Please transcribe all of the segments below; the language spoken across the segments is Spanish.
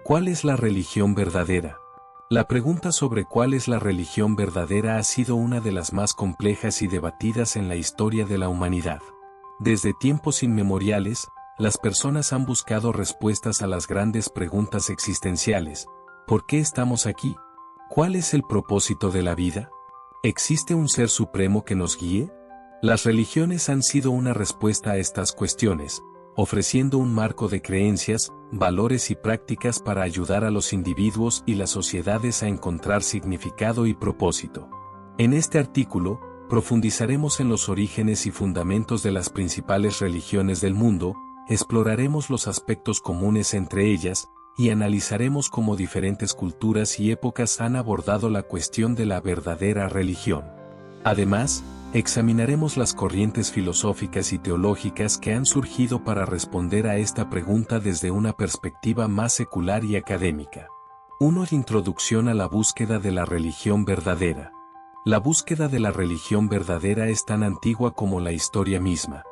¿Cuál es la religión verdadera? La pregunta sobre cuál es la religión verdadera ha sido una de las más complejas y debatidas en la historia de la humanidad. Desde tiempos inmemoriales, las personas han buscado respuestas a las grandes preguntas existenciales. ¿Por qué estamos aquí? ¿Cuál es el propósito de la vida? ¿Existe un ser supremo que nos guíe? Las religiones han sido una respuesta a estas cuestiones, ofreciendo un marco de creencias, valores y prácticas para ayudar a los individuos y las sociedades a encontrar significado y propósito. En este artículo, profundizaremos en los orígenes y fundamentos de las principales religiones del mundo, exploraremos los aspectos comunes entre ellas, y analizaremos cómo diferentes culturas y épocas han abordado la cuestión de la verdadera religión. Además, examinaremos las corrientes filosóficas y teológicas que han surgido para responder a esta pregunta desde una perspectiva más secular y académica. 1. Introducción a la búsqueda de la religión verdadera. La búsqueda de la religión verdadera es tan antigua como la historia misma.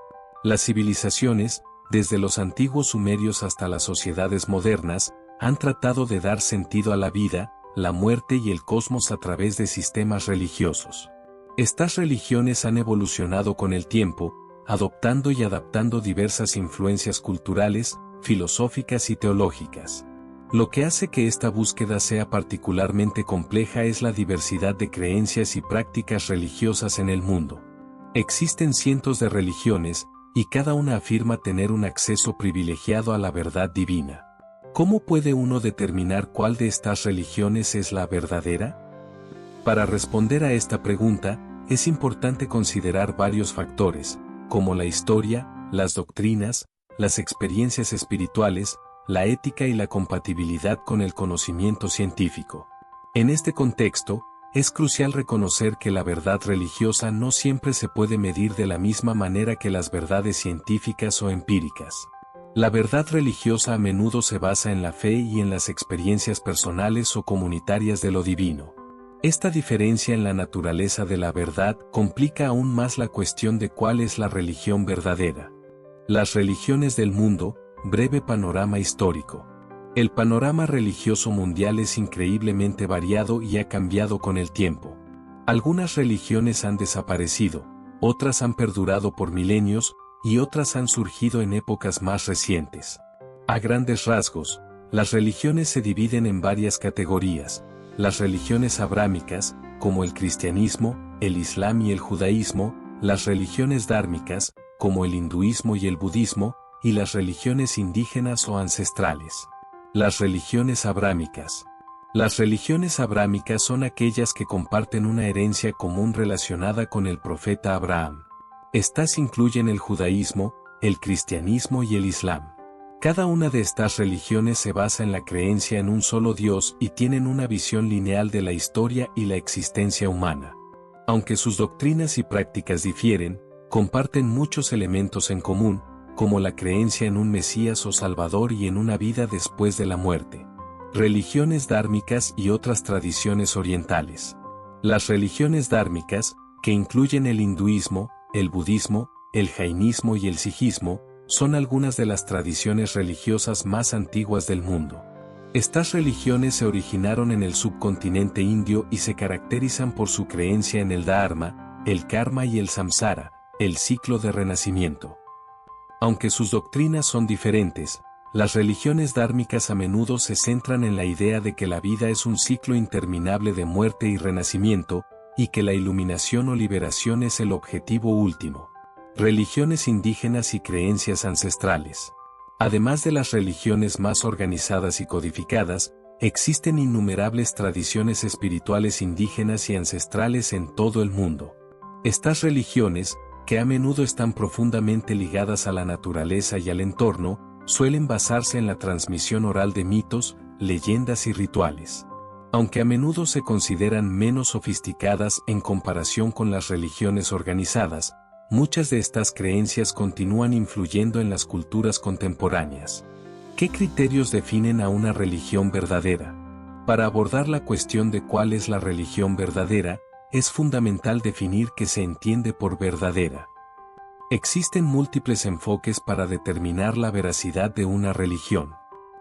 Las civilizaciones, desde los antiguos sumerios hasta las sociedades modernas, han tratado de dar sentido a la vida, la muerte y el cosmos a través de sistemas religiosos. Estas religiones han evolucionado con el tiempo, adoptando y adaptando diversas influencias culturales, filosóficas y teológicas. Lo que hace que esta búsqueda sea particularmente compleja es la diversidad de creencias y prácticas religiosas en el mundo. Existen cientos de religiones, y cada una afirma tener un acceso privilegiado a la verdad divina. ¿Cómo puede uno determinar cuál de estas religiones es la verdadera? Para responder a esta pregunta, es importante considerar varios factores, como la historia, las doctrinas, las experiencias espirituales, la ética y la compatibilidad con el conocimiento científico. En este contexto, es crucial reconocer que la verdad religiosa no siempre se puede medir de la misma manera que las verdades científicas o empíricas. La verdad religiosa a menudo se basa en la fe y en las experiencias personales o comunitarias de lo divino. Esta diferencia en la naturaleza de la verdad complica aún más la cuestión de cuál es la religión verdadera. Las religiones del mundo, breve panorama histórico. El panorama religioso mundial es increíblemente variado y ha cambiado con el tiempo. Algunas religiones han desaparecido, otras han perdurado por milenios, y otras han surgido en épocas más recientes. A grandes rasgos, las religiones se dividen en varias categorías. Las religiones abrámicas, como el cristianismo, el islam y el judaísmo, las religiones dármicas, como el hinduismo y el budismo, y las religiones indígenas o ancestrales. Las religiones abrámicas. Las religiones abrámicas son aquellas que comparten una herencia común relacionada con el profeta Abraham. Estas incluyen el judaísmo, el cristianismo y el islam. Cada una de estas religiones se basa en la creencia en un solo Dios y tienen una visión lineal de la historia y la existencia humana. Aunque sus doctrinas y prácticas difieren, comparten muchos elementos en común, como la creencia en un Mesías o Salvador y en una vida después de la muerte. Religiones dármicas y otras tradiciones orientales. Las religiones dármicas, que incluyen el hinduismo, el budismo, el jainismo y el sijismo, son algunas de las tradiciones religiosas más antiguas del mundo. Estas religiones se originaron en el subcontinente indio y se caracterizan por su creencia en el dharma, el karma y el samsara, el ciclo de renacimiento. Aunque sus doctrinas son diferentes, las religiones dármicas a menudo se centran en la idea de que la vida es un ciclo interminable de muerte y renacimiento, y que la iluminación o liberación es el objetivo último. Religiones indígenas y creencias ancestrales. Además de las religiones más organizadas y codificadas, existen innumerables tradiciones espirituales indígenas y ancestrales en todo el mundo. Estas religiones, que a menudo están profundamente ligadas a la naturaleza y al entorno, suelen basarse en la transmisión oral de mitos, leyendas y rituales. Aunque a menudo se consideran menos sofisticadas en comparación con las religiones organizadas, muchas de estas creencias continúan influyendo en las culturas contemporáneas. ¿Qué criterios definen a una religión verdadera? Para abordar la cuestión de cuál es la religión verdadera, es fundamental definir qué se entiende por verdadera. Existen múltiples enfoques para determinar la veracidad de una religión.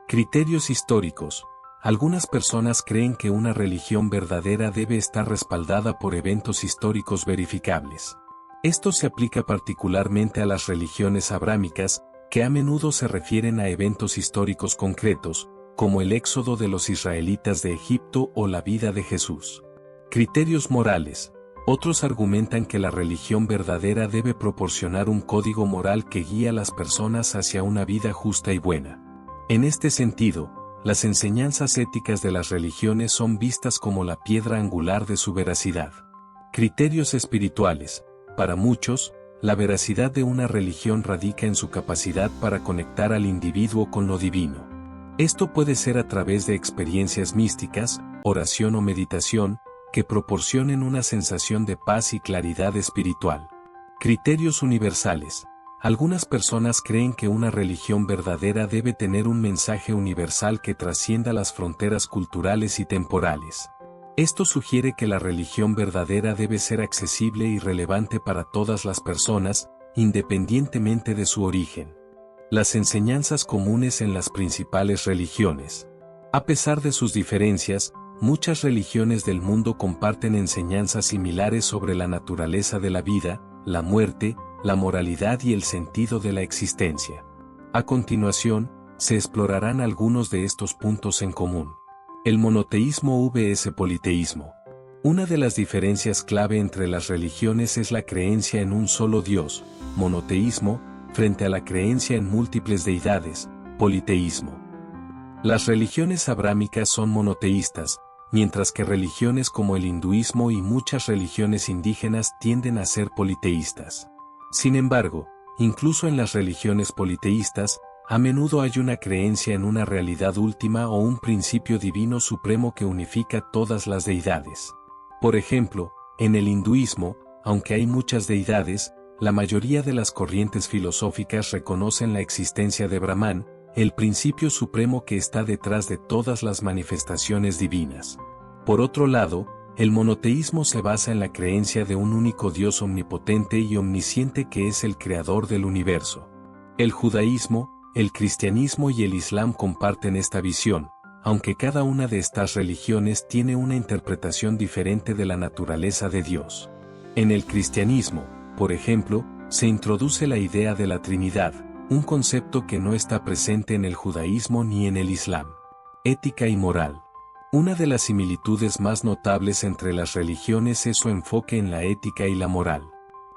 Criterios históricos. Algunas personas creen que una religión verdadera debe estar respaldada por eventos históricos verificables. Esto se aplica particularmente a las religiones abrámicas, que a menudo se refieren a eventos históricos concretos, como el éxodo de los israelitas de Egipto o la vida de Jesús. Criterios morales. Otros argumentan que la religión verdadera debe proporcionar un código moral que guíe a las personas hacia una vida justa y buena. En este sentido, las enseñanzas éticas de las religiones son vistas como la piedra angular de su veracidad. Criterios espirituales. Para muchos, la veracidad de una religión radica en su capacidad para conectar al individuo con lo divino. Esto puede ser a través de experiencias místicas, oración o meditación, que proporcionen una sensación de paz y claridad espiritual. Criterios universales. Algunas personas creen que una religión verdadera debe tener un mensaje universal que trascienda las fronteras culturales y temporales. Esto sugiere que la religión verdadera debe ser accesible y relevante para todas las personas, independientemente de su origen. Las enseñanzas comunes en las principales religiones. A pesar de sus diferencias, muchas religiones del mundo comparten enseñanzas similares sobre la naturaleza de la vida, la muerte, la moralidad y el sentido de la existencia. A continuación, se explorarán algunos de estos puntos en común. El monoteísmo vs politeísmo. Una de las diferencias clave entre las religiones es la creencia en un solo Dios, monoteísmo, frente a la creencia en múltiples deidades, politeísmo. Las religiones abrámicas son monoteístas, mientras que religiones como el hinduismo y muchas religiones indígenas tienden a ser politeístas. Sin embargo, incluso en las religiones politeístas, a menudo hay una creencia en una realidad última o un principio divino supremo que unifica todas las deidades. Por ejemplo, en el hinduismo, aunque hay muchas deidades, la mayoría de las corrientes filosóficas reconocen la existencia de Brahman, el principio supremo que está detrás de todas las manifestaciones divinas. Por otro lado, el monoteísmo se basa en la creencia de un único Dios omnipotente y omnisciente que es el creador del universo. El judaísmo, el cristianismo y el islam comparten esta visión, aunque cada una de estas religiones tiene una interpretación diferente de la naturaleza de Dios. En el cristianismo, por ejemplo, se introduce la idea de la Trinidad, un concepto que no está presente en el judaísmo ni en el islam. Ética y moral. Una de las similitudes más notables entre las religiones es su enfoque en la ética y la moral.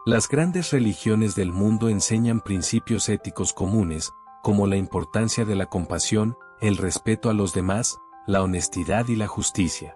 Las grandes religiones del mundo enseñan principios éticos comunes, como la importancia de la compasión, el respeto a los demás, la honestidad y la justicia.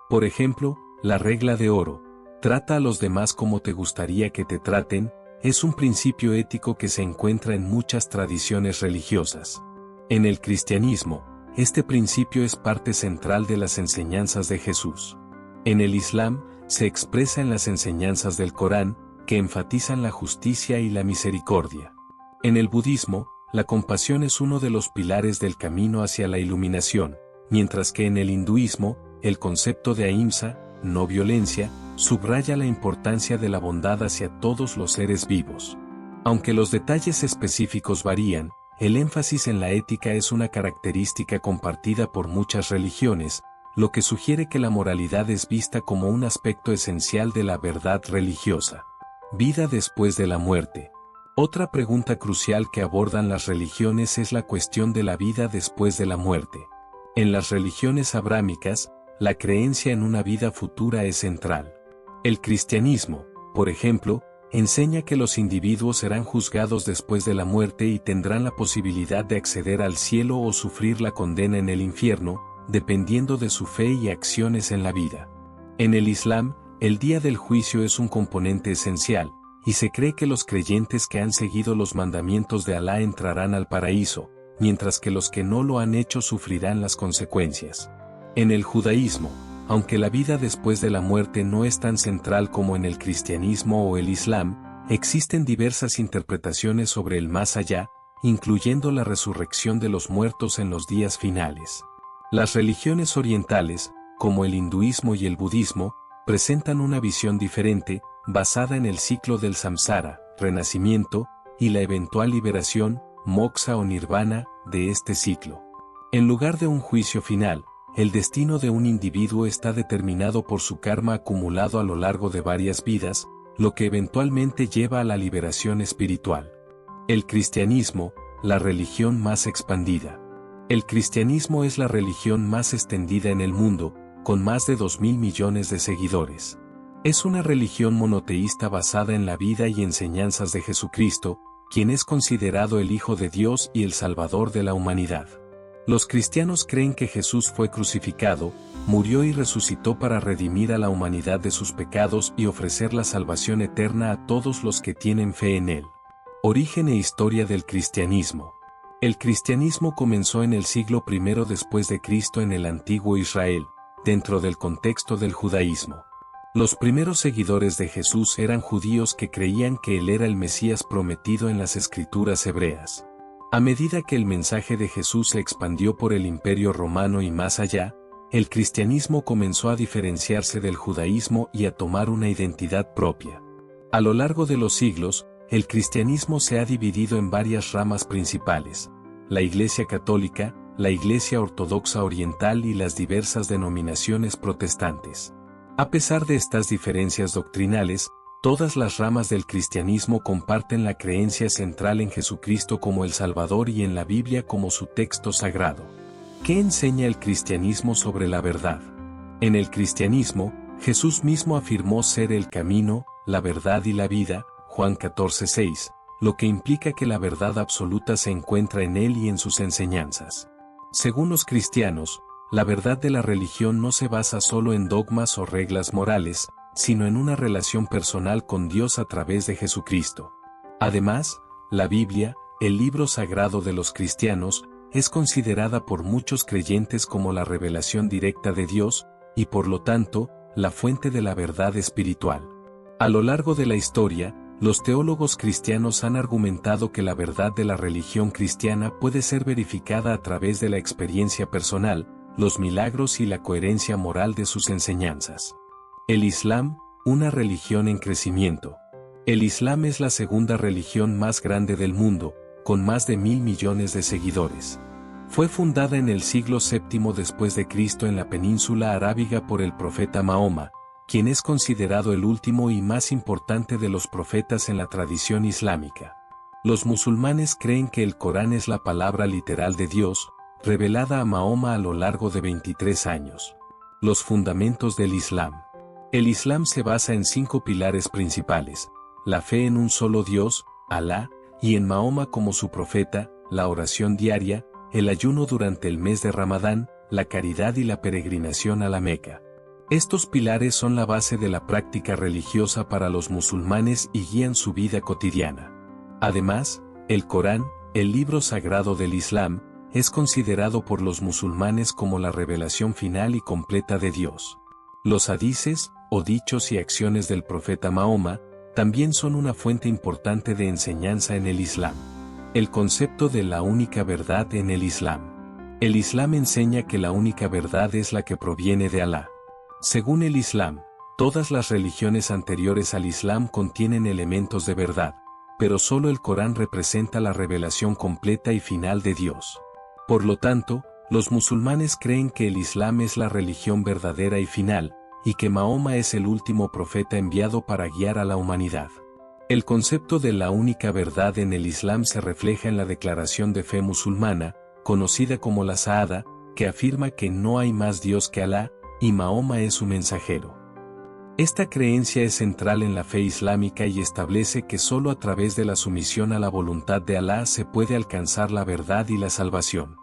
Por ejemplo, la regla de oro, trata a los demás como te gustaría que te traten, es un principio ético que se encuentra en muchas tradiciones religiosas. En el cristianismo, este principio es parte central de las enseñanzas de Jesús. En el Islam, se expresa en las enseñanzas del Corán, que enfatizan la justicia y la misericordia. En el budismo, la compasión es uno de los pilares del camino hacia la iluminación, mientras que en el hinduismo, el concepto de ahimsa, no violencia, subraya la importancia de la bondad hacia todos los seres vivos. Aunque los detalles específicos varían, el énfasis en la ética es una característica compartida por muchas religiones, lo que sugiere que la moralidad es vista como un aspecto esencial de la verdad religiosa. Vida después de la muerte. Otra pregunta crucial que abordan las religiones es la cuestión de la vida después de la muerte. En las religiones abrámicas, la creencia en una vida futura es central. El cristianismo, por ejemplo, enseña que los individuos serán juzgados después de la muerte y tendrán la posibilidad de acceder al cielo o sufrir la condena en el infierno, dependiendo de su fe y acciones en la vida. En el Islam, el día del juicio es un componente esencial, y se cree que los creyentes que han seguido los mandamientos de Alá entrarán al paraíso, mientras que los que no lo han hecho sufrirán las consecuencias. En el judaísmo, aunque la vida después de la muerte no es tan central como en el cristianismo o el islam, existen diversas interpretaciones sobre el más allá, incluyendo la resurrección de los muertos en los días finales. Las religiones orientales, como el hinduismo y el budismo, presentan una visión diferente, basada en el ciclo del samsara, renacimiento, y la eventual liberación, moksha o nirvana, de este ciclo. En lugar de un juicio final, el destino de un individuo está determinado por su karma acumulado a lo largo de varias vidas, lo que eventualmente lleva a la liberación espiritual. El cristianismo, la religión más expandida. El cristianismo es la religión más extendida en el mundo, con más de 2.000 millones de seguidores. Es una religión monoteísta basada en la vida y enseñanzas de Jesucristo, quien es considerado el Hijo de Dios y el Salvador de la humanidad. Los cristianos creen que Jesús fue crucificado, murió y resucitó para redimir a la humanidad de sus pecados y ofrecer la salvación eterna a todos los que tienen fe en él. Origen e historia del cristianismo. El cristianismo comenzó en el siglo I después de Cristo en el antiguo Israel, dentro del contexto del judaísmo. Los primeros seguidores de Jesús eran judíos que creían que él era el Mesías prometido en las escrituras hebreas. A medida que el mensaje de Jesús se expandió por el Imperio Romano y más allá, el cristianismo comenzó a diferenciarse del judaísmo y a tomar una identidad propia. A lo largo de los siglos, el cristianismo se ha dividido en varias ramas principales: la Iglesia Católica, la Iglesia Ortodoxa Oriental y las diversas denominaciones protestantes. A pesar de estas diferencias doctrinales, todas las ramas del cristianismo comparten la creencia central en Jesucristo como el Salvador y en la Biblia como su texto sagrado. ¿Qué enseña el cristianismo sobre la verdad? En el cristianismo, Jesús mismo afirmó ser el camino, la verdad y la vida, Juan 14:6, lo que implica que la verdad absoluta se encuentra en él y en sus enseñanzas. Según los cristianos, la verdad de la religión no se basa solo en dogmas o reglas morales, sino en una relación personal con Dios a través de Jesucristo. Además, la Biblia, el libro sagrado de los cristianos, es considerada por muchos creyentes como la revelación directa de Dios, y por lo tanto, la fuente de la verdad espiritual. A lo largo de la historia, los teólogos cristianos han argumentado que la verdad de la religión cristiana puede ser verificada a través de la experiencia personal, los milagros y la coherencia moral de sus enseñanzas. El Islam, una religión en crecimiento. El Islam es la segunda religión más grande del mundo, con más de 1.000 millones de seguidores. Fue fundada en el siglo VII después de Cristo en la península arábiga por el profeta Mahoma, quien es considerado el último y más importante de los profetas en la tradición islámica. Los musulmanes creen que el Corán es la palabra literal de Dios, revelada a Mahoma a lo largo de 23 años. Los fundamentos del Islam. El Islam se basa en 5 pilares principales: la fe en un solo Dios, Alá, y en Mahoma como su profeta, la oración diaria, el ayuno durante el mes de Ramadán, la caridad y la peregrinación a la Meca. Estos pilares son la base de la práctica religiosa para los musulmanes y guían su vida cotidiana. Además, el Corán, el libro sagrado del Islam, es considerado por los musulmanes como la revelación final y completa de Dios. Los hadices, o dichos y acciones del profeta Mahoma, también son una fuente importante de enseñanza en el Islam. El concepto de la única verdad en el Islam. El Islam enseña que la única verdad es la que proviene de Alá. Según el Islam, todas las religiones anteriores al Islam contienen elementos de verdad, pero solo el Corán representa la revelación completa y final de Dios. Por lo tanto, los musulmanes creen que el Islam es la religión verdadera y final, y que Mahoma es el último profeta enviado para guiar a la humanidad. El concepto de la única verdad en el Islam se refleja en la declaración de fe musulmana, conocida como la Shahada, que afirma que no hay más Dios que Alá, y Mahoma es su mensajero. Esta creencia es central en la fe islámica y establece que solo a través de la sumisión a la voluntad de Alá se puede alcanzar la verdad y la salvación.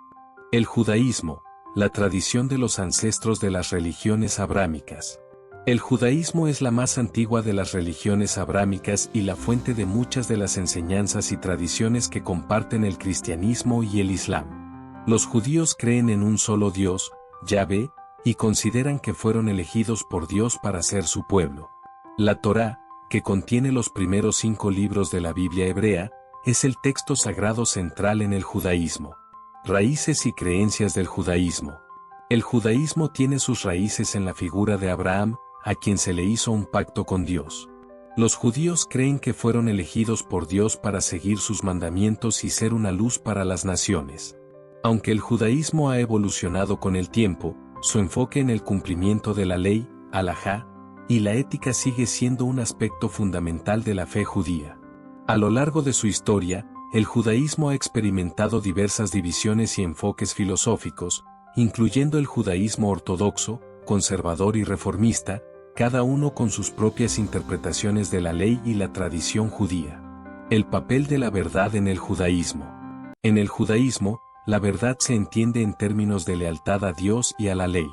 El judaísmo, la tradición de los ancestros de las religiones abrámicas. El judaísmo es la más antigua de las religiones abrámicas y la fuente de muchas de las enseñanzas y tradiciones que comparten el cristianismo y el islam. Los judíos creen en un solo Dios, Yahvé, y consideran que fueron elegidos por Dios para ser su pueblo. La Torá, que contiene los primeros 5 libros de la Biblia hebrea, es el texto sagrado central en el judaísmo. Raíces y creencias del judaísmo. El judaísmo tiene sus raíces en la figura de Abraham, a quien se le hizo un pacto con Dios. Los judíos creen que fueron elegidos por Dios para seguir sus mandamientos y ser una luz para las naciones. Aunque el judaísmo ha evolucionado con el tiempo, su enfoque en el cumplimiento de la ley, halajá, y la ética sigue siendo un aspecto fundamental de la fe judía. A lo largo de su historia, el judaísmo ha experimentado diversas divisiones y enfoques filosóficos, incluyendo el judaísmo ortodoxo, conservador y reformista, cada uno con sus propias interpretaciones de la ley y la tradición judía. El papel de la verdad en el judaísmo. En el judaísmo, la verdad se entiende en términos de lealtad a Dios y a la ley.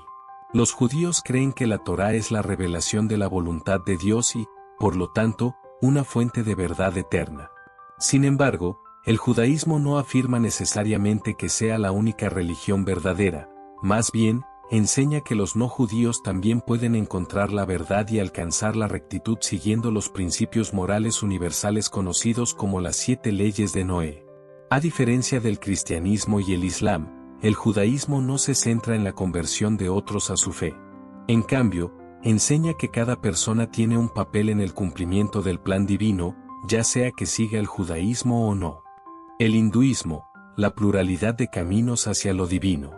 Los judíos creen que la Torá es la revelación de la voluntad de Dios y, por lo tanto, una fuente de verdad eterna. Sin embargo, el judaísmo no afirma necesariamente que sea la única religión verdadera, más bien, enseña que los no judíos también pueden encontrar la verdad y alcanzar la rectitud siguiendo los principios morales universales conocidos como las 7 leyes de Noé. A diferencia del cristianismo y el islam, el judaísmo no se centra en la conversión de otros a su fe. En cambio, enseña que cada persona tiene un papel en el cumplimiento del plan divino, ya sea que siga el judaísmo o no. El hinduismo, la pluralidad de caminos hacia lo divino.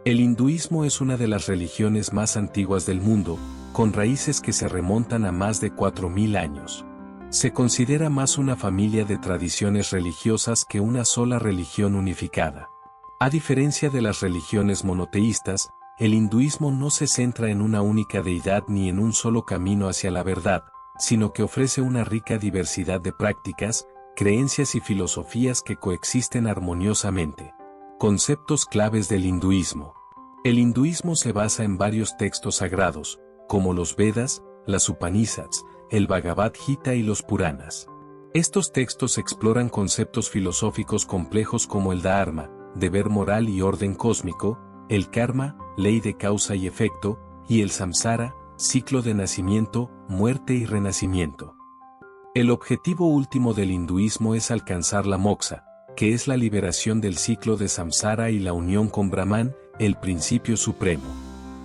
El hinduismo es una de las religiones más antiguas del mundo, con raíces que se remontan a más de 4000 años. Se considera más una familia de tradiciones religiosas que una sola religión unificada. A diferencia de las religiones monoteístas, el hinduismo no se centra en una única deidad ni en un solo camino hacia la verdad, sino que ofrece una rica diversidad de prácticas, creencias y filosofías que coexisten armoniosamente. Conceptos claves del hinduismo. El hinduismo se basa en varios textos sagrados, como los Vedas, las Upanishads, el Bhagavad Gita y los Puranas. Estos textos exploran conceptos filosóficos complejos como el Dharma, deber moral y orden cósmico, el karma, ley de causa y efecto, y el samsara, ciclo de nacimiento, muerte y renacimiento. El objetivo último del hinduismo es alcanzar la moksha, que es la liberación del ciclo de samsara y la unión con Brahman, el principio supremo.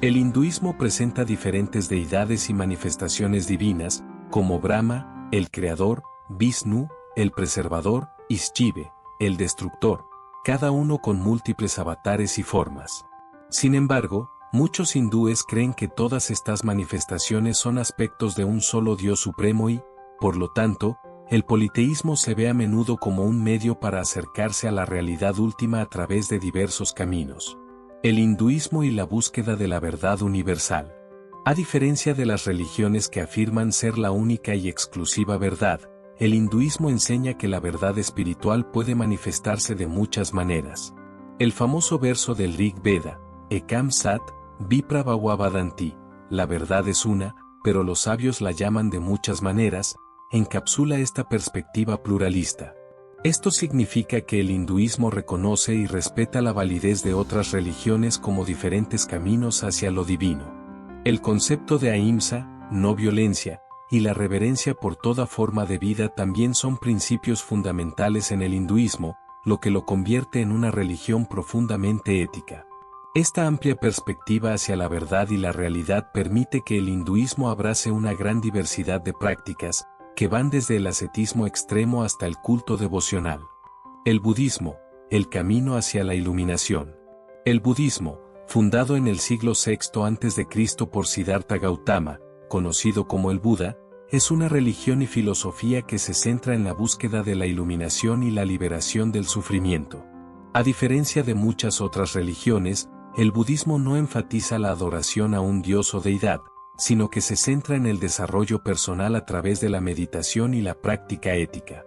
El hinduismo presenta diferentes deidades y manifestaciones divinas, como Brahma, el creador, Vishnu, el preservador, y Shiva, el destructor, cada uno con múltiples avatares y formas. Sin embargo, muchos hindúes creen que todas estas manifestaciones son aspectos de un solo Dios supremo y, por lo tanto, el politeísmo se ve a menudo como un medio para acercarse a la realidad última a través de diversos caminos. El hinduismo y la búsqueda de la verdad universal. A diferencia de las religiones que afirman ser la única y exclusiva verdad, el hinduismo enseña que la verdad espiritual puede manifestarse de muchas maneras. El famoso verso del Rig Veda, Ekam Sat, Viprabhavadanti, la verdad es una, pero los sabios la llaman de muchas maneras, encapsula esta perspectiva pluralista. Esto significa que el hinduismo reconoce y respeta la validez de otras religiones como diferentes caminos hacia lo divino. El concepto de ahimsa, no violencia, y la reverencia por toda forma de vida también son principios fundamentales en el hinduismo, lo que lo convierte en una religión profundamente ética. Esta amplia perspectiva hacia la verdad y la realidad permite que el hinduismo abrace una gran diversidad de prácticas, que van desde el ascetismo extremo hasta el culto devocional. El budismo, el camino hacia la iluminación. El budismo, fundado en el siglo VI a.C. por Siddhartha Gautama, conocido como el Buda, es una religión y filosofía que se centra en la búsqueda de la iluminación y la liberación del sufrimiento. A diferencia de muchas otras religiones, el budismo no enfatiza la adoración a un dios o deidad, sino que se centra en el desarrollo personal a través de la meditación y la práctica ética.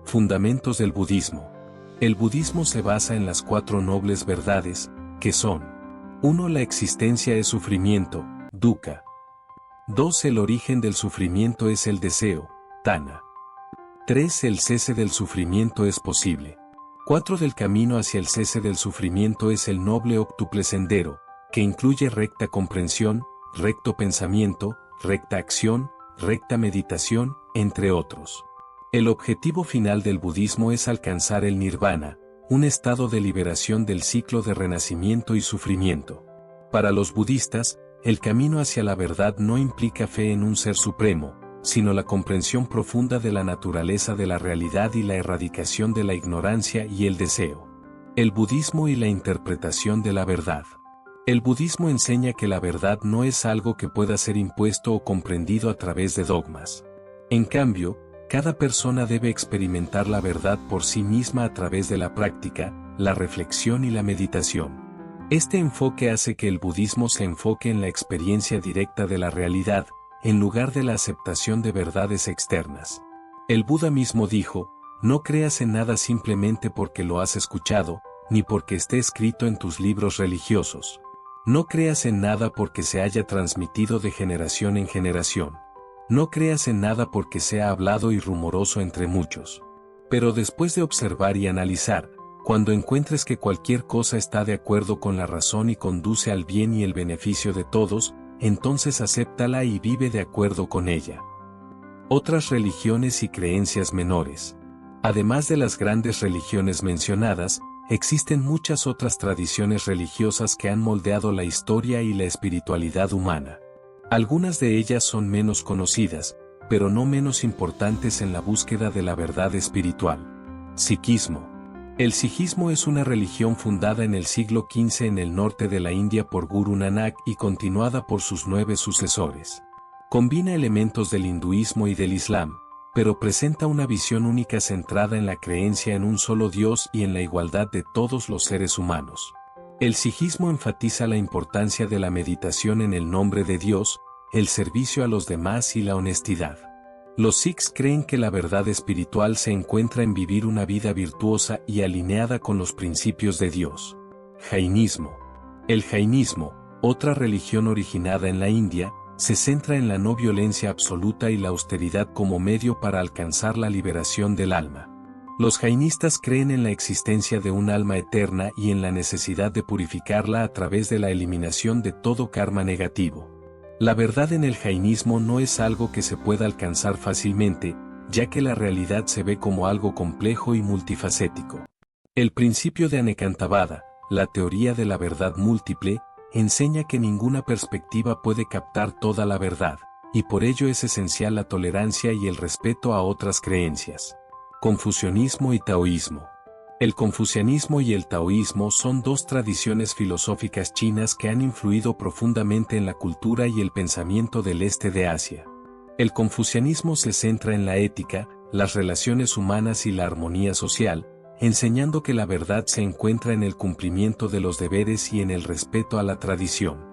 Fundamentos del budismo. El budismo se basa en las 4 nobles verdades, que son: 1. La existencia es sufrimiento, dukkha. 2. El origen del sufrimiento es el deseo, tanha. 3. El cese del sufrimiento es posible. 4. Del camino hacia el cese del sufrimiento es el noble octuple sendero, que incluye recta comprensión, recto pensamiento, recta acción, recta meditación, entre otros. El objetivo final del budismo es alcanzar el nirvana, un estado de liberación del ciclo de renacimiento y sufrimiento. Para los budistas, el camino hacia la verdad no implica fe en un ser supremo, sino la comprensión profunda de la naturaleza de la realidad y la erradicación de la ignorancia y el deseo. El budismo y la interpretación de la verdad. El budismo enseña que la verdad no es algo que pueda ser impuesto o comprendido a través de dogmas. En cambio, cada persona debe experimentar la verdad por sí misma a través de la práctica, la reflexión y la meditación. Este enfoque hace que el budismo se enfoque en la experiencia directa de la realidad, en lugar de la aceptación de verdades externas. El Buda mismo dijo, no creas en nada simplemente porque lo has escuchado, ni porque esté escrito en tus libros religiosos. No creas en nada porque se haya transmitido de generación en generación. No creas en nada porque sea hablado y rumoroso entre muchos. Pero después de observar y analizar, cuando encuentres que cualquier cosa está de acuerdo con la razón y conduce al bien y el beneficio de todos, entonces acéptala y vive de acuerdo con ella. Otras religiones y creencias menores. Además de las grandes religiones mencionadas, existen muchas otras tradiciones religiosas que han moldeado la historia y la espiritualidad humana. Algunas de ellas son menos conocidas, pero no menos importantes en la búsqueda de la verdad espiritual. Sikhismo. El sijismo es una religión fundada en el siglo XV en el norte de la India por Guru Nanak y continuada por sus 9 sucesores. Combina elementos del hinduismo y del islam, pero presenta una visión única centrada en la creencia en un solo Dios y en la igualdad de todos los seres humanos. El sijismo enfatiza la importancia de la meditación en el nombre de Dios, el servicio a los demás y la honestidad. Los sikhs creen que la verdad espiritual se encuentra en vivir una vida virtuosa y alineada con los principios de Dios. Jainismo. El jainismo, otra religión originada en la India, se centra en la no violencia absoluta y la austeridad como medio para alcanzar la liberación del alma. Los jainistas creen en la existencia de un alma eterna y en la necesidad de purificarla a través de la eliminación de todo karma negativo. La verdad en el jainismo no es algo que se pueda alcanzar fácilmente, ya que la realidad se ve como algo complejo y multifacético. El principio de Anekantabada, la teoría de la verdad múltiple, enseña que ninguna perspectiva puede captar toda la verdad, y por ello es esencial la tolerancia y el respeto a otras creencias. Confucianismo y taoísmo. El confucianismo y el taoísmo son 2 tradiciones filosóficas chinas que han influido profundamente en la cultura y el pensamiento del este de Asia. El confucianismo se centra en la ética, las relaciones humanas y la armonía social, enseñando que la verdad se encuentra en el cumplimiento de los deberes y en el respeto a la tradición.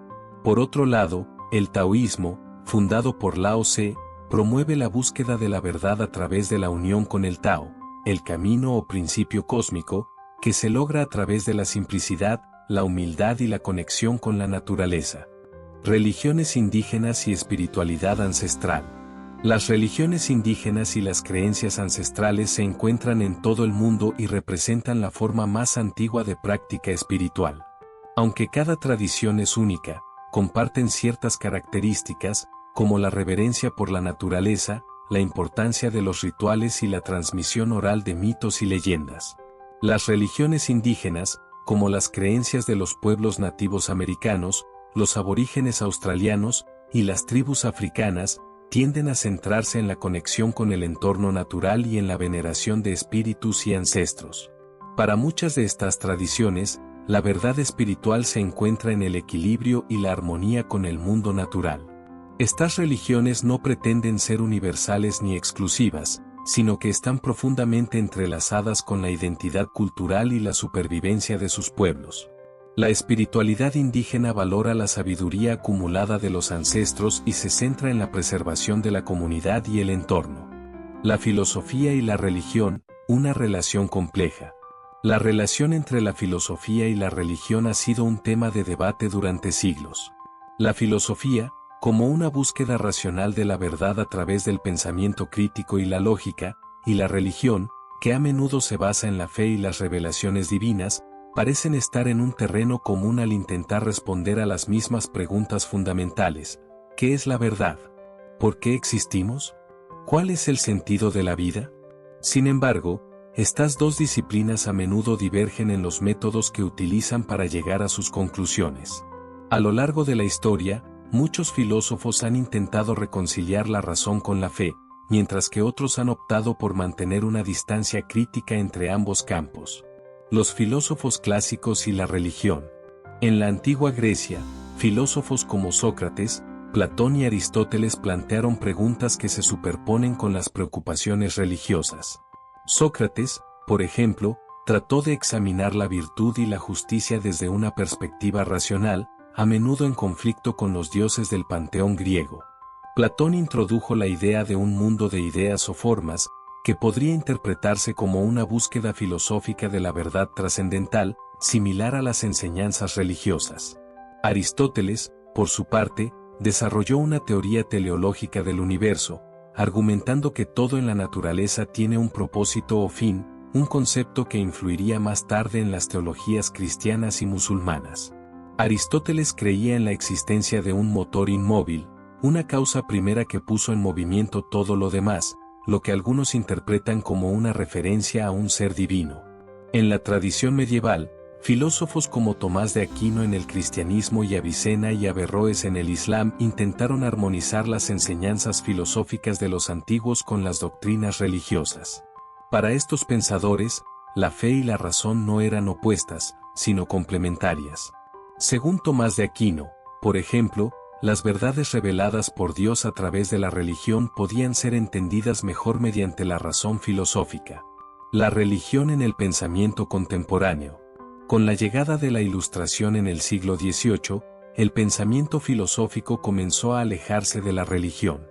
Por otro lado, el taoísmo, fundado por Lao Tse, promueve la búsqueda de la verdad a través de la unión con el Tao, el camino o principio cósmico, que se logra a través de la simplicidad, la humildad y la conexión con la naturaleza. Religiones indígenas y espiritualidad ancestral. Las religiones indígenas y las creencias ancestrales se encuentran en todo el mundo y representan la forma más antigua de práctica espiritual. Aunque cada tradición es única, comparten ciertas características, como la reverencia por la naturaleza, la importancia de los rituales y la transmisión oral de mitos y leyendas. Las religiones indígenas, como las creencias de los pueblos nativos americanos, los aborígenes australianos y las tribus africanas, tienden a centrarse en la conexión con el entorno natural y en la veneración de espíritus y ancestros. Para muchas de estas tradiciones, la verdad espiritual se encuentra en el equilibrio y la armonía con el mundo natural. Estas religiones no pretenden ser universales ni exclusivas, sino que están profundamente entrelazadas con la identidad cultural y la supervivencia de sus pueblos. La espiritualidad indígena valora la sabiduría acumulada de los ancestros y se centra en la preservación de la comunidad y el entorno. La filosofía y la religión, una relación compleja. La relación entre la filosofía y la religión ha sido un tema de debate durante siglos. La filosofía, como una búsqueda racional de la verdad a través del pensamiento crítico y la lógica, y la religión, que a menudo se basa en la fe y las revelaciones divinas, parecen estar en un terreno común al intentar responder a las mismas preguntas fundamentales. ¿Qué es la verdad? ¿Por qué existimos? ¿Cuál es el sentido de la vida? Sin embargo, estas 2 disciplinas a menudo divergen en los métodos que utilizan para llegar a sus conclusiones. A lo largo de la historia, muchos filósofos han intentado reconciliar la razón con la fe, mientras que otros han optado por mantener una distancia crítica entre ambos campos. Los filósofos clásicos y la religión. En la antigua Grecia, filósofos como Sócrates, Platón y Aristóteles plantearon preguntas que se superponen con las preocupaciones religiosas. Sócrates, por ejemplo, trató de examinar la virtud y la justicia desde una perspectiva racional, a menudo en conflicto con los dioses del panteón griego. Platón introdujo la idea de un mundo de ideas o formas, que podría interpretarse como una búsqueda filosófica de la verdad trascendental, similar a las enseñanzas religiosas. Aristóteles, por su parte, desarrolló una teoría teleológica del universo, argumentando que todo en la naturaleza tiene un propósito o fin, un concepto que influiría más tarde en las teologías cristianas y musulmanas. Aristóteles creía en la existencia de un motor inmóvil, una causa primera que puso en movimiento todo lo demás, lo que algunos interpretan como una referencia a un ser divino. En la tradición medieval, filósofos como Tomás de Aquino en el cristianismo y Avicena y Averroes en el Islam intentaron armonizar las enseñanzas filosóficas de los antiguos con las doctrinas religiosas. Para estos pensadores, la fe y la razón no eran opuestas, sino complementarias. Según Tomás de Aquino, por ejemplo, las verdades reveladas por Dios a través de la religión podían ser entendidas mejor mediante la razón filosófica. La religión en el pensamiento contemporáneo. Con la llegada de la Ilustración en el siglo XVIII, el pensamiento filosófico comenzó a alejarse de la religión.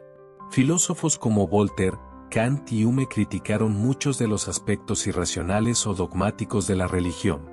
Filósofos como Voltaire, Kant y Hume criticaron muchos de los aspectos irracionales o dogmáticos de la religión.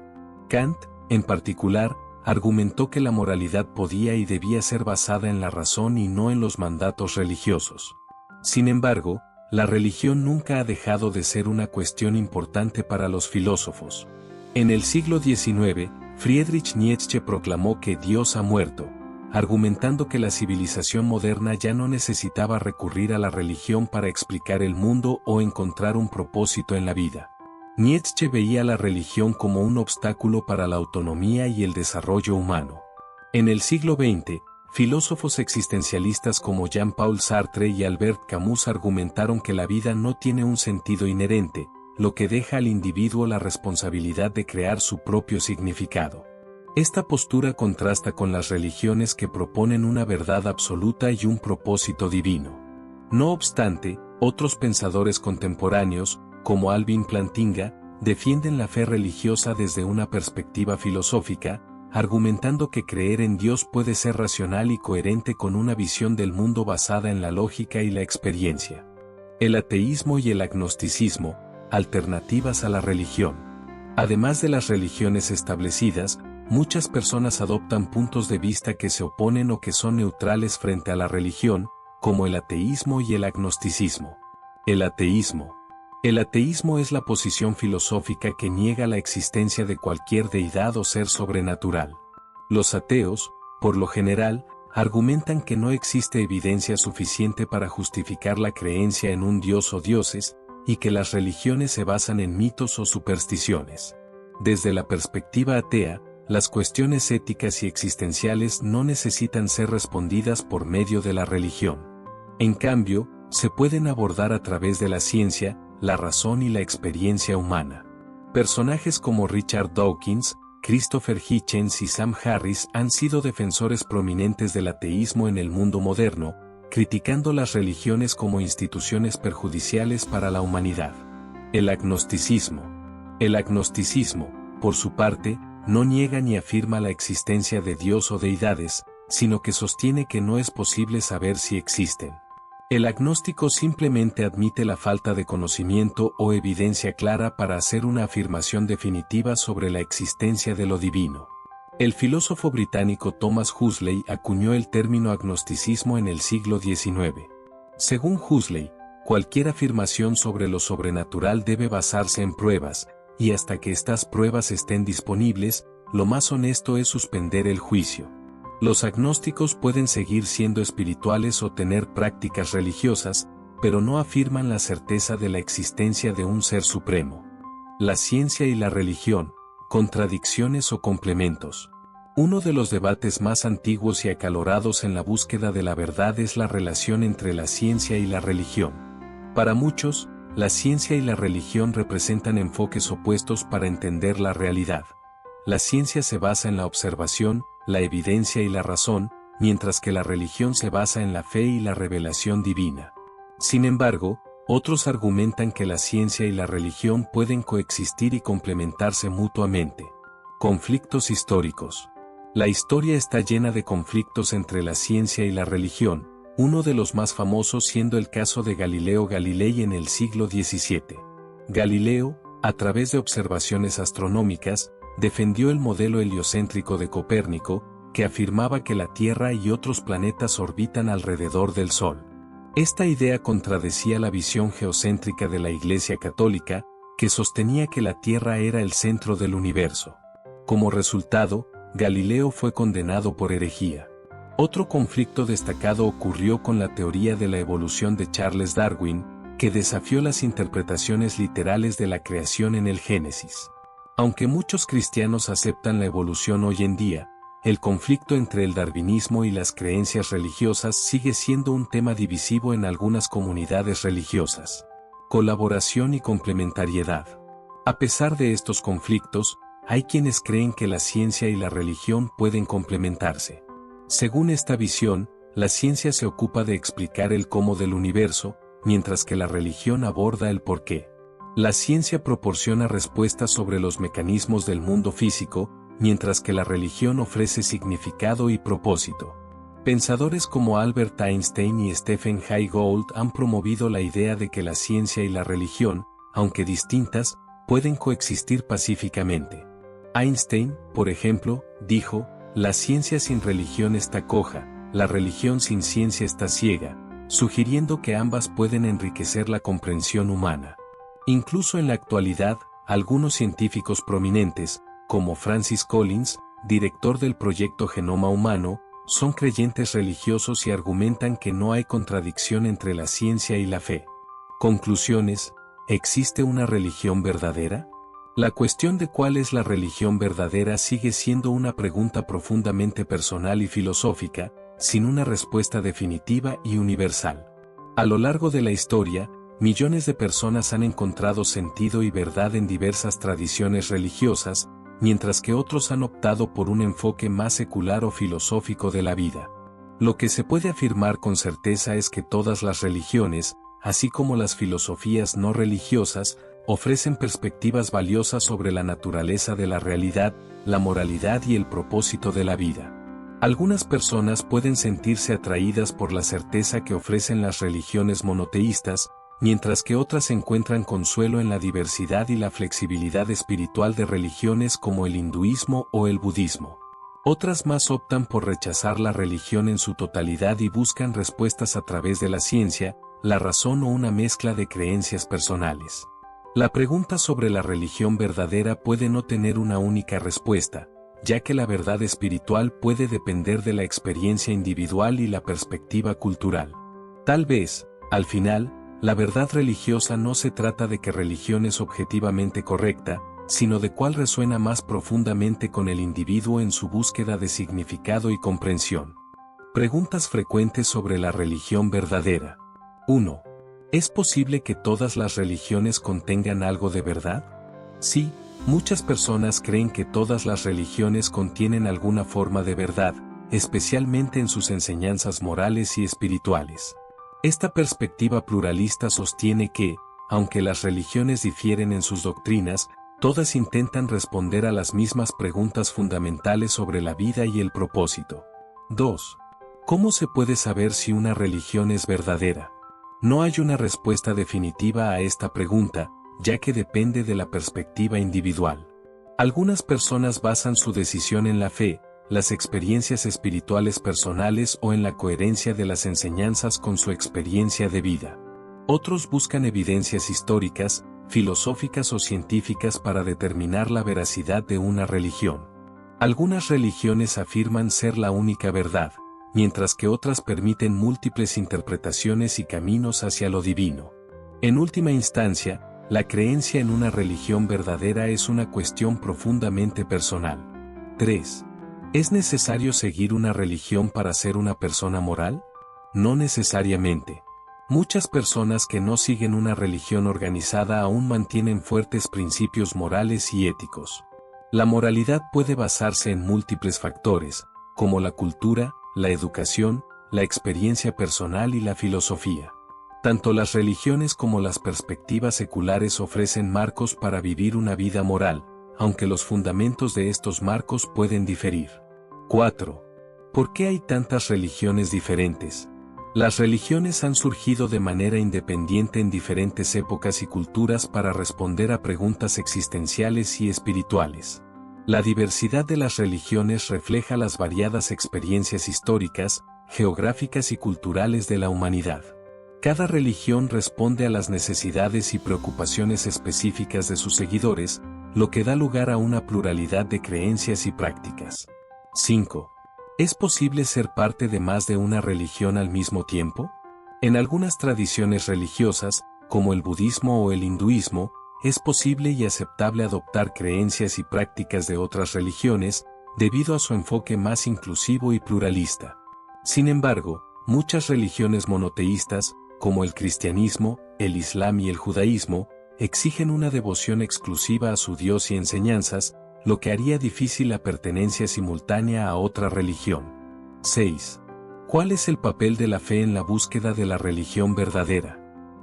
Kant, en particular, argumentó que la moralidad podía y debía ser basada en la razón y no en los mandatos religiosos. Sin embargo, la religión nunca ha dejado de ser una cuestión importante para los filósofos. En el siglo XIX, Friedrich Nietzsche proclamó que Dios ha muerto, argumentando que la civilización moderna ya no necesitaba recurrir a la religión para explicar el mundo o encontrar un propósito en la vida. Nietzsche veía la religión como un obstáculo para la autonomía y el desarrollo humano. En el siglo XX, filósofos existencialistas como Jean-Paul Sartre y Albert Camus argumentaron que la vida no tiene un sentido inherente, lo que deja al individuo la responsabilidad de crear su propio significado. Esta postura contrasta con las religiones que proponen una verdad absoluta y un propósito divino. No obstante, otros pensadores contemporáneos, como Alvin Plantinga, defienden la fe religiosa desde una perspectiva filosófica, argumentando que creer en Dios puede ser racional y coherente con una visión del mundo basada en la lógica y la experiencia. El ateísmo y el agnosticismo, alternativas a la religión. Además de las religiones establecidas, muchas personas adoptan puntos de vista que se oponen o que son neutrales frente a la religión, como el ateísmo y el agnosticismo. El ateísmo. El ateísmo es la posición filosófica que niega la existencia de cualquier deidad o ser sobrenatural. Los ateos, por lo general, argumentan que no existe evidencia suficiente para justificar la creencia en un dios o dioses, y que las religiones se basan en mitos o supersticiones. Desde la perspectiva atea, las cuestiones éticas y existenciales no necesitan ser respondidas por medio de la religión. En cambio, se pueden abordar a través de la ciencia, la razón y la experiencia humana. Personajes como Richard Dawkins, Christopher Hitchens y Sam Harris han sido defensores prominentes del ateísmo en el mundo moderno, criticando las religiones como instituciones perjudiciales para la humanidad. El agnosticismo. El agnosticismo, por su parte, no niega ni afirma la existencia de Dios o deidades, sino que sostiene que no es posible saber si existen. El agnóstico simplemente admite la falta de conocimiento o evidencia clara para hacer una afirmación definitiva sobre la existencia de lo divino. El filósofo británico Thomas Huxley acuñó el término agnosticismo en el siglo XIX. Según Huxley, cualquier afirmación sobre lo sobrenatural debe basarse en pruebas, y hasta que estas pruebas estén disponibles, lo más honesto es suspender el juicio. Los agnósticos pueden seguir siendo espirituales o tener prácticas religiosas, pero no afirman la certeza de la existencia de un ser supremo. La ciencia y la religión, contradicciones o complementos. Uno de los debates más antiguos y acalorados en la búsqueda de la verdad es la relación entre la ciencia y la religión. Para muchos, la ciencia y la religión representan enfoques opuestos para entender la realidad. La ciencia se basa en la observación, la evidencia y la razón, mientras que la religión se basa en la fe y la revelación divina. Sin embargo, otros argumentan que la ciencia y la religión pueden coexistir y complementarse mutuamente. Conflictos históricos. La historia está llena de conflictos entre la ciencia y la religión, uno de los más famosos siendo el caso de Galileo Galilei en el siglo XVII. Galileo, a través de observaciones astronómicas, defendió el modelo heliocéntrico de Copérnico, que afirmaba que la Tierra y otros planetas orbitan alrededor del Sol. Esta idea contradecía la visión geocéntrica de la Iglesia Católica, que sostenía que la Tierra era el centro del universo. Como resultado, Galileo fue condenado por herejía. Otro conflicto destacado ocurrió con la teoría de la evolución de Charles Darwin, que desafió las interpretaciones literales de la creación en el Génesis. Aunque muchos cristianos aceptan la evolución hoy en día, el conflicto entre el darwinismo y las creencias religiosas sigue siendo un tema divisivo en algunas comunidades religiosas. Colaboración y complementariedad. A pesar de estos conflictos, hay quienes creen que la ciencia y la religión pueden complementarse. Según esta visión, la ciencia se ocupa de explicar el cómo del universo, mientras que la religión aborda el porqué. La ciencia proporciona respuestas sobre los mecanismos del mundo físico, mientras que la religión ofrece significado y propósito. Pensadores como Albert Einstein y Stephen Jay Gould han promovido la idea de que la ciencia y la religión, aunque distintas, pueden coexistir pacíficamente. Einstein, por ejemplo, dijo, la ciencia sin religión está coja, la religión sin ciencia está ciega, sugiriendo que ambas pueden enriquecer la comprensión humana. Incluso en la actualidad, algunos científicos prominentes, como Francis Collins, director del proyecto Genoma Humano, son creyentes religiosos y argumentan que no hay contradicción entre la ciencia y la fe. Conclusiones, ¿existe una religión verdadera? La cuestión de cuál es la religión verdadera sigue siendo una pregunta profundamente personal y filosófica, sin una respuesta definitiva y universal. A lo largo de la historia, millones de personas han encontrado sentido y verdad en diversas tradiciones religiosas, mientras que otros han optado por un enfoque más secular o filosófico de la vida. Lo que se puede afirmar con certeza es que todas las religiones, así como las filosofías no religiosas, ofrecen perspectivas valiosas sobre la naturaleza de la realidad, la moralidad y el propósito de la vida. Algunas personas pueden sentirse atraídas por la certeza que ofrecen las religiones monoteístas, mientras que otras encuentran consuelo en la diversidad y la flexibilidad espiritual de religiones como el hinduismo o el budismo. Otras más optan por rechazar la religión en su totalidad y buscan respuestas a través de la ciencia, la razón o una mezcla de creencias personales. La pregunta sobre la religión verdadera puede no tener una única respuesta, ya que la verdad espiritual puede depender de la experiencia individual y la perspectiva cultural. Tal vez, al final, la verdad religiosa no se trata de qué religión es objetivamente correcta, sino de cuál resuena más profundamente con el individuo en su búsqueda de significado y comprensión. Preguntas frecuentes sobre la religión verdadera. 1. ¿Es posible que todas las religiones contengan algo de verdad? Sí, muchas personas creen que todas las religiones contienen alguna forma de verdad, especialmente en sus enseñanzas morales y espirituales. Esta perspectiva pluralista sostiene que, aunque las religiones difieren en sus doctrinas, todas intentan responder a las mismas preguntas fundamentales sobre la vida y el propósito. 2. ¿Cómo se puede saber si una religión es verdadera? No hay una respuesta definitiva a esta pregunta, ya que depende de la perspectiva individual. Algunas personas basan su decisión en la fe, las experiencias espirituales personales o en la coherencia de las enseñanzas con su experiencia de vida. Otros buscan evidencias históricas, filosóficas o científicas para determinar la veracidad de una religión. Algunas religiones afirman ser la única verdad, mientras que otras permiten múltiples interpretaciones y caminos hacia lo divino. En última instancia, la creencia en una religión verdadera es una cuestión profundamente personal. 3. ¿Es necesario seguir una religión para ser una persona moral? No necesariamente. Muchas personas que no siguen una religión organizada aún mantienen fuertes principios morales y éticos. La moralidad puede basarse en múltiples factores, como la cultura, la educación, la experiencia personal y la filosofía. Tanto las religiones como las perspectivas seculares ofrecen marcos para vivir una vida moral, aunque los fundamentos de estos marcos pueden diferir. 4. ¿Por qué hay tantas religiones diferentes? Las religiones han surgido de manera independiente en diferentes épocas y culturas para responder a preguntas existenciales y espirituales. La diversidad de las religiones refleja las variadas experiencias históricas, geográficas y culturales de la humanidad. Cada religión responde a las necesidades y preocupaciones específicas de sus seguidores, lo que da lugar a una pluralidad de creencias y prácticas. 5. ¿Es posible ser parte de más de una religión al mismo tiempo? En algunas tradiciones religiosas, como el budismo o el hinduismo, es posible y aceptable adoptar creencias y prácticas de otras religiones, debido a su enfoque más inclusivo y pluralista. Sin embargo, muchas religiones monoteístas, como el cristianismo, el islam y el judaísmo, exigen una devoción exclusiva a su Dios y enseñanzas, lo que haría difícil la pertenencia simultánea a otra religión. 6. ¿Cuál es el papel de la fe en la búsqueda de la religión verdadera?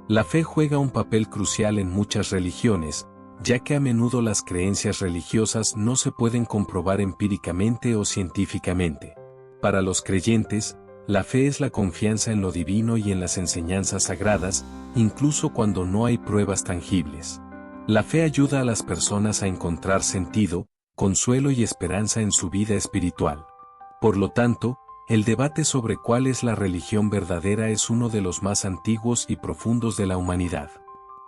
La fe juega un papel crucial en muchas religiones, ya que a menudo las creencias religiosas no se pueden comprobar empíricamente o científicamente. Para los creyentes, la fe es la confianza en lo divino y en las enseñanzas sagradas, incluso cuando no hay pruebas tangibles. La fe ayuda a las personas a encontrar sentido, consuelo y esperanza en su vida espiritual. Por lo tanto, el debate sobre cuál es la religión verdadera es uno de los más antiguos y profundos de la humanidad.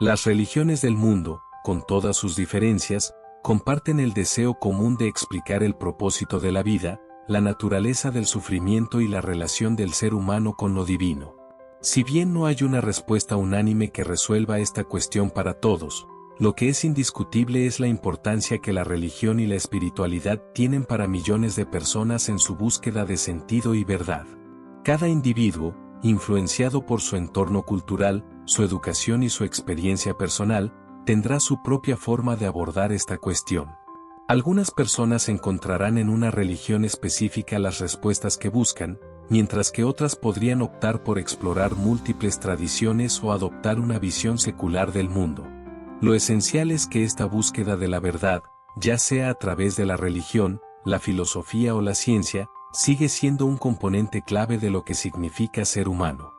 Las religiones del mundo, con todas sus diferencias, comparten el deseo común de explicar el propósito de la vida, la naturaleza del sufrimiento y la relación del ser humano con lo divino. Si bien no hay una respuesta unánime que resuelva esta cuestión para todos, lo que es indiscutible es la importancia que la religión y la espiritualidad tienen para millones de personas en su búsqueda de sentido y verdad. Cada individuo, influenciado por su entorno cultural, su educación y su experiencia personal, tendrá su propia forma de abordar esta cuestión. Algunas personas encontrarán en una religión específica las respuestas que buscan, mientras que otras podrían optar por explorar múltiples tradiciones o adoptar una visión secular del mundo. Lo esencial es que esta búsqueda de la verdad, ya sea a través de la religión, la filosofía o la ciencia, sigue siendo un componente clave de lo que significa ser humano.